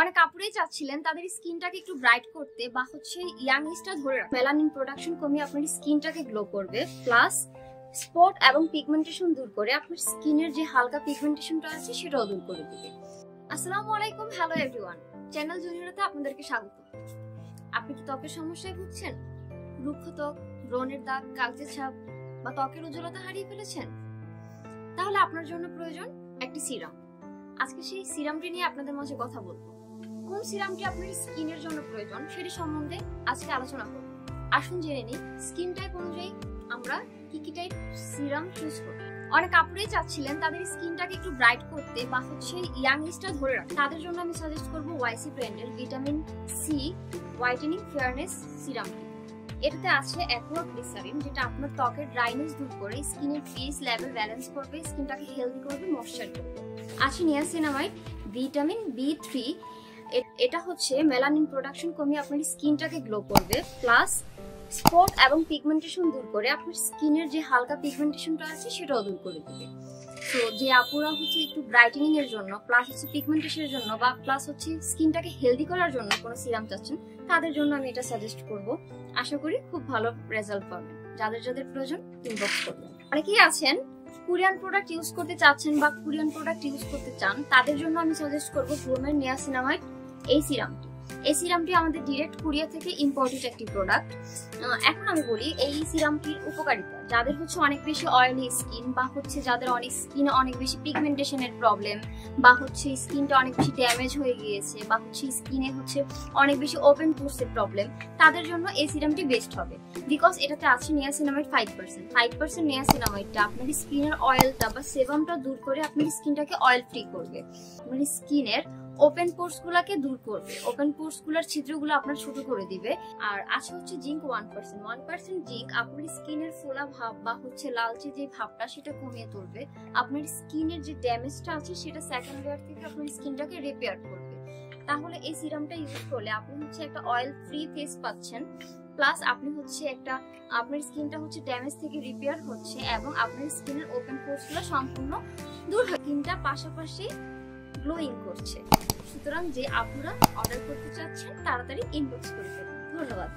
অনেক আপুরাই চাচ্ছিলেন তাদের স্কিনটাকে একটু ব্রাইট করতে বা ইয়াংনেসটা ধরে রাখতে। মেলানিন প্রোডাকশন কমিয়ে আপনার স্কিনটাকে গ্লো করবে, প্লাস স্পট এবং পিগমেন্টেশন দূর করে আপনার স্কিনের যে হালকা পিগমেন্টেশনটা আছে সেটাও দূর করে দিবে। আসসালামু আলাইকুম, হ্যালো এভরিওয়ান, চ্যানেল জুনিয়রতে আপনাদেরকে স্বাগত। আপনি কি ত্বকের সমস্যায় ভুগছেন? রুক্ষ ত্বক, ব্রণের দাগ, কালচে ছাপ বা ত্বকের উজ্জ্বলতা হারিয়ে ফেলেছেন? তাহলে আপনার জন্য প্রয়োজন একটি সিরাম। আজকে সেই সিরামটি নিয়ে আপনাদের মাঝে কথা বলবো। কোন সিরামটি আপনার স্কিনের জন্য প্রয়োজন সেটি সম্বন্ধে আজকে আলোচনা করব। আসুন জেনে নিই স্কিন টাইপ অনুযায়ী আমরা কি টাইপ সিরাম চুজ করব। অনেক আপুরাই চাচ্ছিলেন তাদের স্কিনটাকে একটু ব্রাইট করতে বা ইয়াংনেসটা ধরে রাখতে। তাদের জন্য আমি সাজেস্ট করব ওয়াইসি ব্র্যান্ডের ভিটামিন সি হোয়াইটেনিং ফেয়ারনেস সিরামটি। এটাতে আছে অ্যাকুয়া গ্লিসারিন, যেটা আপনার ত্বকের ড্রাইনেস দূর করে স্কিনের পিএইচ লেভেল ব্যালেন্স করবে, স্কিনটাকে হেলদি করবে, ময়েশ্চার করবে। আছে নিয়াসিনামাইড ভিটামিন B3, এটা হচ্ছে মেলানিন প্রোডাকশন কমিয়ে আপনার স্কিনটাকে গ্লো করবে, প্লাস স্পট এবং পিগমেন্টেশন দূর করে আপনার স্কিনের যে হালকা পিগমেন্টেশনটা আছে সেটাও দূর করে দিবে। তো যে আপুরা একটু ব্রাইটেনিং এর জন্য, প্লাস পিগমেন্টেশনের জন্য বা প্লাস স্কিনটাকে হেলদি করার জন্য কোনো সিরাম চাচ্ছেন, তাদের জন্য আমি এটা সাজেস্ট করব। আশা করি খুব ভালো রেজাল্ট পাবেন। যাদের যাদের প্রয়োজন ইনবক্স করবেন। অনেকেই আছেন কোরিয়ান প্রোডাক্ট ইউজ করতে চাচ্ছেন বা কোরিয়ান প্রোডাক্ট ইউজ করতে চান, তাদের জন্য আমি সাজেস্ট করব গ্লোমের নিয়াসিনামাইড এই সিরামটি। এই সিরামটি আমাদের ডিরেক্ট কোরিয়া থেকে ইম্পোর্টেড একটি প্রোডাক্ট। এখন আমি বলি এই সিরামটির উপকারিতা। যাদের অনেক বেশি অয়েলি স্কিন বা যাদের স্কিনে অনেক বেশি পিগমেন্টেশনের প্রবলেম বা স্কিনটা অনেক বেশি ড্যামেজ হয়ে গিয়েছে বা স্কিনে অনেক বেশি ওপেন পোরসের প্রবলেম, তাদের জন্য এই সিরামটি বেস্ট হবে। বিকজ এটাতে আছে নিয়াসিনামাইড 5% নিয়াসিনামাইডটা আপনার স্কিনের অয়েলটা বা সেবামটা দূর করে আপনার স্কিনটাকে অয়েল ফ্রি করবে, আপনার স্কিনের ওপেন পোর্স গুলাকে দূর করবে, ওপেন পোর্স গুলার ছিদ্রগুলো আপনার ছোট করে দিবে। আর আছে জিঙ্ক 1% জিঙ্ক আপনার স্কিনের ফোলা ভাব বা লালচে যে ভাবটা সেটা কমিয়ে তুলবে, আপনার স্কিনের যে ড্যামেজটা আছে সেটা সেকেন্ড লেয়ার থেকে আপনার স্কিনটাকে রিপেয়ার করবে। তাহলে এই সিরামটা ইউজ করলে আপনি একটা অয়েল ফ্রি ফেস পাচ্ছেন, প্লাস আপনি আপনার স্কিনটা ড্যামেজ থেকে রিপেয়ার হচ্ছে এবং আপনার স্কিনের ওপেন পোর্স গুলো সম্পূর্ণ দূর হয়। স্কিনটা পাশাপাশি গ্লোয়িং করছে। সুতরাং যে আপনারা অর্ডার করতে চাচ্ছেন তাড়াতাড়ি ইনবক্স করে ফেলুন। ধন্যবাদ।